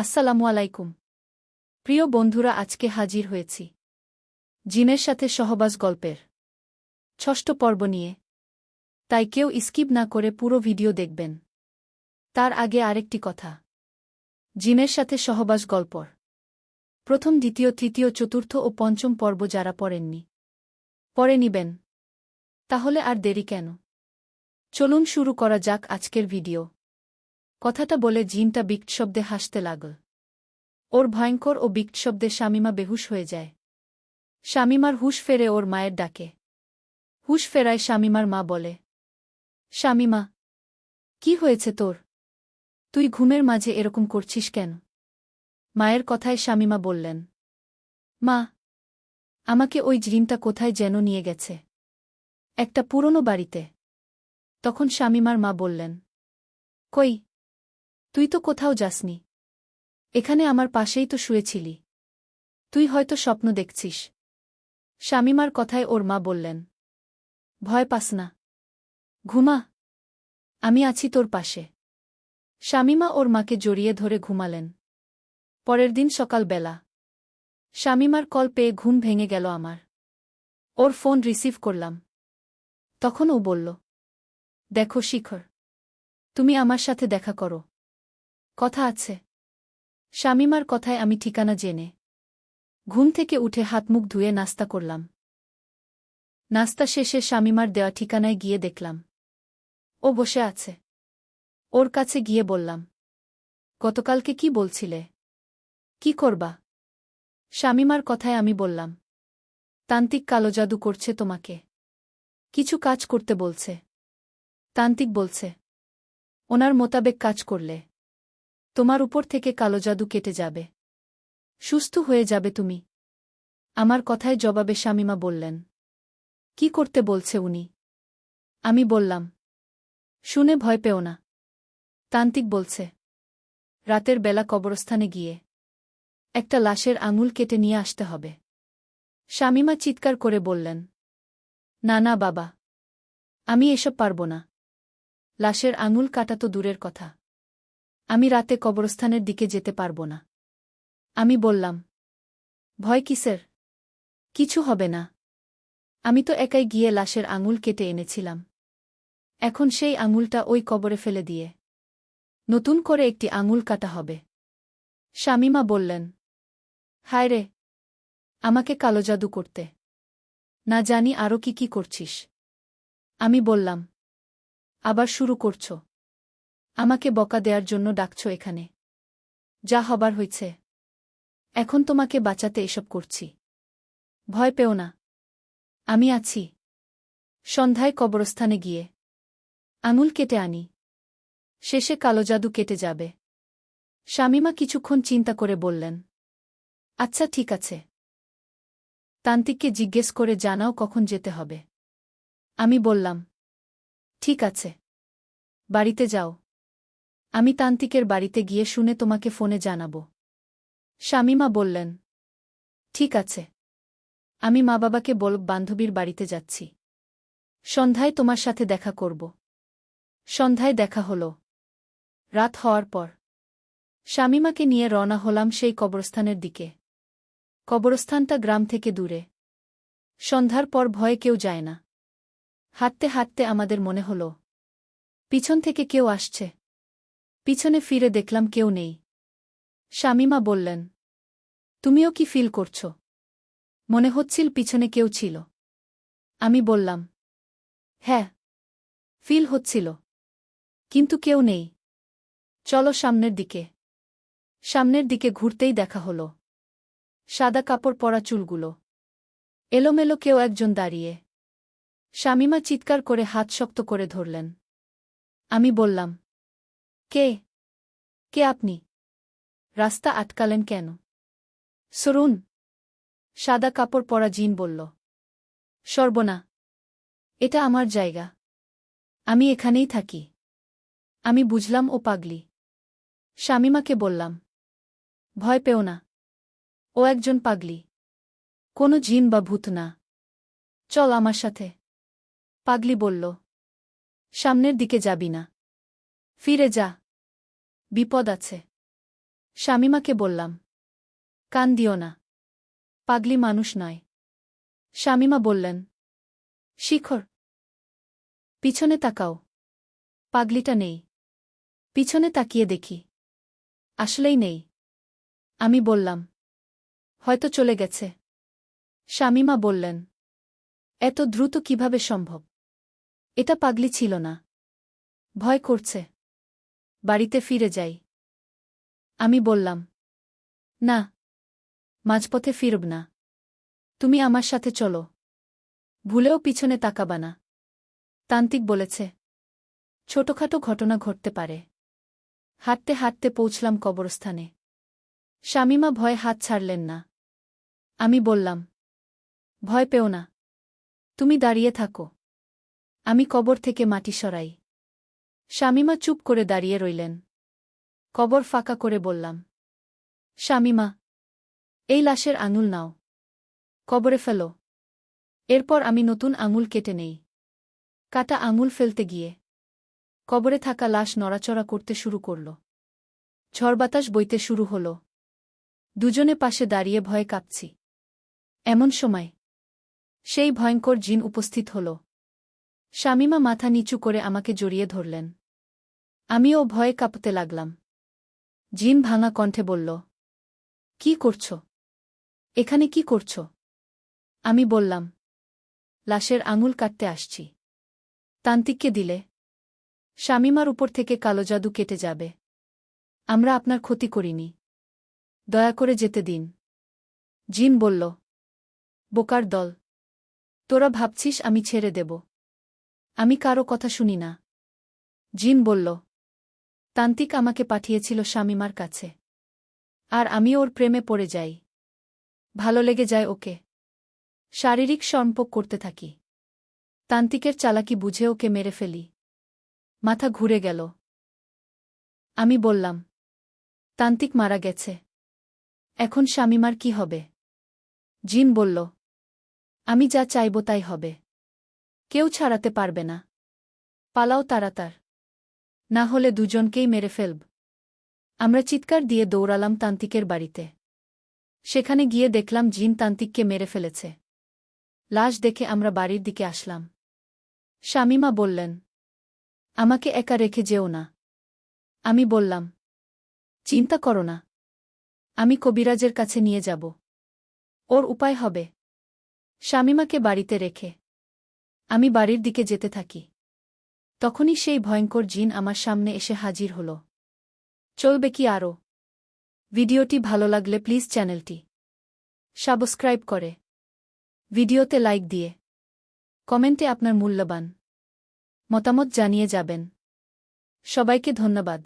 আসসালামু আলাইকুম প্রিয় বন্ধুরা, আজকে হাজির হয়েছি জিনের সাথে সহবাস গল্পের ৬ষ্ঠ পর্ব নিয়ে। তাই কেউ স্কিপ না করে পুরো ভিডিও দেখবেন। তার আগে আরেকটি কথা, জিনের সাথে সহবাস গল্পর প্রথম, দ্বিতীয়, তৃতীয়, চতুর্থ ও পঞ্চম পর্ব যারা পড়েননি, পড়ে নিবেন। তাহলে আর দেরি কেন, চলুন শুরু করা যাক আজকের ভিডিও। কথাটা বলে জিনটা বিকট শব্দে হাসতে লাগল। ওর ভয়ঙ্কর ও বিকট শব্দে শামিমা বেহুশ হয়ে যায়। শামিমার হুশ ফেরে ওর মায়ের ডাকে। হুশ ফেরায় শামিমার মা বলে, শামিমা, কি হয়েছে তোর? তুই ঘুমের মাঝে এরকম করছিস কেন? মায়ের কথায় শামিমা বললেন, মা, আমাকে ওই জিনটা কোথায় যেন নিয়ে গেছে, একটা পুরনো বাড়িতে। তখন শামিমার মা বললেন, কই, তুই তো কোথাও যাসনি, এখানে আমার পাশেই তো শুয়েছিলি, তুই হয়তো স্বপ্ন দেখছিস। শামিমার কথায় ওর মা বললেন, ভয় পাস না, ঘুমা, আমি আছি তোর পাশে। শামিমা ওর মাকে জড়িয়ে ধরে ঘুমালেন। পরের দিন সকালবেলা শামিমার কল পেয়ে ঘুম ভেঙে গেল আমার। ওর ফোন রিসিভ করলাম। তখন ও বলল, দেখো শিখর, তুমি আমার সাথে দেখা করো, কথা আছে। শামিমার কথায় আমি ঠিকানা জেনে ঘুম থেকে উঠে হাত মুখ ধুয়ে নাস্তা করলাম। নাস্তা শেষে শামিমার দেওয়া ঠিকানায় গিয়ে দেখলাম ও বসে আছে। ওর কাছে গিয়ে বললাম, গতকালকে কি বলছিলে, কি করবা? শামিমার কথায় আমি বললাম, তান্ত্রিক কালো জাদু করছে তোমাকে, কিছু কাজ করতে বলছে। তান্ত্রিক বলছে, ওনার মোতাবেক কাজ করলে তোমার উপর থেকে কালো জাদু কেটে যাবে, সুস্থ হয়ে যাবে তুমি। আমার কথায় জবাবে শামিমা বললেন, কি করতে বলছে উনি? আমি বললাম, শুনে ভয় পেও না। তান্ত্রিক বলছে, রাতের বেলা কবরস্থানে গিয়ে একটা লাশের আঙুল কেটে নিয়ে আসতে হবে। শামিমা চিৎকার করে বললেন, না না বাবা, আমি এসব পারব না। লাশের আঙুল কাটা তো দূরের কথা, আমি রাতে কবরস্থানের দিকে যেতে পারব না। আমি বললাম, ভয় কিসের? কিছু হবে না, আমি তো একাই গিয়ে লাশের আঙুল কেটে এনেছিলাম। এখন সেই আঙুলটা ওই কবরে ফেলে দিয়ে নতুন করে একটি আঙুল কাটা হবে। শামিমা বললেন, হায় রে, আমাকে কালো জাদু করতে, না জানি আরও কি কি করছিস। আমি বললাম, আবার শুরু করছ? আমাকে বকা দেওয়ার জন্য ডাকছ এখানে? যা হবার হয়েছে, এখন তোমাকে বাঁচাতে এসব করছি। ভয় পেও না, আমি আছি। সন্ধ্যায় কবরস্থানে গিয়ে আঙুল কেটে আনি, শেষে কালো জাদু কেটে যাবে। শামিমা কিছুক্ষণ চিন্তা করে বললেন, আচ্ছা ঠিক আছে, তান্ত্রিককে জিজ্ঞেস করে জানাও কখন যেতে হবে। আমি বললাম, ঠিক আছে, বাড়িতে যাও, আমি তান্ত্রিকের বাড়িতে গিয়ে শুনে তোমাকে ফোনে জানাব। শামিমা বললেন, ঠিক আছে, আমি মা বাবাকে বলব বান্ধবীর বাড়িতে যাচ্ছি, সন্ধ্যায় তোমার সাথে দেখা করব। সন্ধ্যায় দেখা হল। রাত হওয়ার পর শামিমাকে নিয়ে রওনা হলাম সেই কবরস্থানের দিকে। কবরস্থানটা গ্রাম থেকে দূরে। সন্ধ্যার পর ভয়ে কেউ যায় না। হাঁটতে হাঁটতে আমাদের মনে হল পিছন থেকে কেউ আসছে। পিছনে ফিরে দেখলাম কেউ নেই। শামিমা বললেন, তুমিও কি ফিল করছ? মনে হচ্ছিল পিছনে কেউ ছিল। আমি বললাম, হ্যাঁ, ফিল হচ্ছিল, কিন্তু কেউ নেই। চলো সামনের দিকে। সামনের দিকে ঘুরতেই দেখা হল সাদা কাপড় পরা চুলগুলো এলোমেলো কেউ একজন দাঁড়িয়ে। শামিমা চিৎকার করে হাত শক্ত করে ধরলেন। আমি বললাম, কে? কে আপনি? রাস্তা আটকালেন কেন? সরুন। সাদা কাপড় পরা জিন বলল, সর্বনা, এটা আমার জায়গা, আমি এখানেই থাকি। আমি বুঝলাম ও পাগলি। শামিমাকে বললাম, ভয় পেও না, ও একজন পাগলি, কোনো জিন বা ভূত না, চল আমার সাথে। পাগলি বলল, সামনের দিকে যাবি না, ফিরে যা, বিপদ আছে। শামীমাকে বললাম, কান দিও না। পাগলি মানুষ নয়। শামীমা বললেন, শিখর, পিছনে তাকাও। পাগলিটা নেই। পিছনে তাকিয়ে দেখি। আসলেই নেই। আমি বললাম, হয়তো চলে গেছে। শামীমা বললেন, এত দ্রুত কিভাবে সম্ভব? এটা পাগলি ছিল না। ভয় করছে। বাড়িতে ফিরে যাই। আমি বললাম, না, মাঝপথে ফিরব না। তুমি আমার সাথে চলো। ভুলেও পিছনে তাকাবা না। তান্ত্রিক বলেছে, ছোটখাটো ঘটনা ঘটতে পারে। হাঁটতে হাঁটতে পৌঁছলাম কবরস্থানে। শামীমা ভয়ে হাত ছাড়লেন না। আমি বললাম, ভয় পেও না। তুমি দাঁড়িয়ে থাকো। আমি কবর থেকে মাটি সরাই। শামীমা চুপ করে দাঁড়িয়ে রইলেন। কবর ফাঁকা করে বললাম, শামীমা, এই লাশের আঙুল নাও। কবরে ফেলো। এরপর আমি নতুন আঙুল কেটে নেই। কাটা আঙুল ফেলতে গিয়ে কবরে থাকা লাশ নড়াচড়া করতে শুরু করল। ঝড়বাতাস বইতে শুরু হল। দুজনে পাশে দাঁড়িয়ে ভয়ে কাঁপছি। এমন সময় সেই ভয়ঙ্কর জিন উপস্থিত হল। শামীমা মাথা নিচু করে আমাকে জড়িয়ে ধরলেন। আমিও ভয়ে কাঁপতে লাগলাম। জিন ভাঙা কণ্ঠে বলল, কি করছ? এখানে কি করছ? আমি বললাম, লাশের আঙুল কাটতে আসছি। তান্ত্রিককে দিলে শামীমার উপর থেকে কালো জাদু কেটে যাবে। আমরা আপনার ক্ষতি করিনি। দয়া করে যেতে দিন। জিন বলল, বোকার দল, তোরা ভাবছিস আমি ছেড়ে দেব? আমি কারো কথা শুনি না। জিন বলল, তান্ত্রিক আমাকে পাঠিয়েছিল শামীমার কাছে। আর আমি ওর প্রেমে পড়ে যাই। ভালো লেগে যায় ওকে। শারীরিক সম্পর্ক করতে থাকি। তান্ত্রিকের চালাকি বুঝে ওকে মেরে ফেলি। মাথা ঘুরে গেল। আমি বললাম, তান্ত্রিক মারা গেছে। এখন শামীমার কি হবে? জিন বলল, আমি যা চাইব তাই হবে। কেউ ছাড়াতে পারবে না। পালাও তাড়াতাড়, না হলে দুজনকেই মেরে ফেলব। আমরা চিৎকার দিয়ে দৌড়ালাম তান্ত্রিকের বাড়িতে। সেখানে গিয়ে দেখলাম জিন তান্ত্রিককে মেরে ফেলেছে। লাশ দেখে আমরা বাড়ির দিকে আসলাম। শামীমা বললেন, আমাকে একা রেখে যেও না। আমি বললাম, চিন্তা করো না। আমি কবিরাজের কাছে নিয়ে যাব। ওর উপায় হবে। শামীমাকে বাড়িতে রেখে আমি বাড়ির দিকে যেতে থাকি। তখনই সেই ভয়ঙ্কর জিন আমার সামনে এসে হাজির হল। চলবে কি আরও? ভিডিওটি ভালো লাগলে প্লিজ চ্যানেলটি সাবস্ক্রাইব করে ভিডিওতে লাইক দিয়ে কমেন্টে আপনার মূল্যবান মতামত জানিয়ে যাবেন। সবাইকে ধন্যবাদ।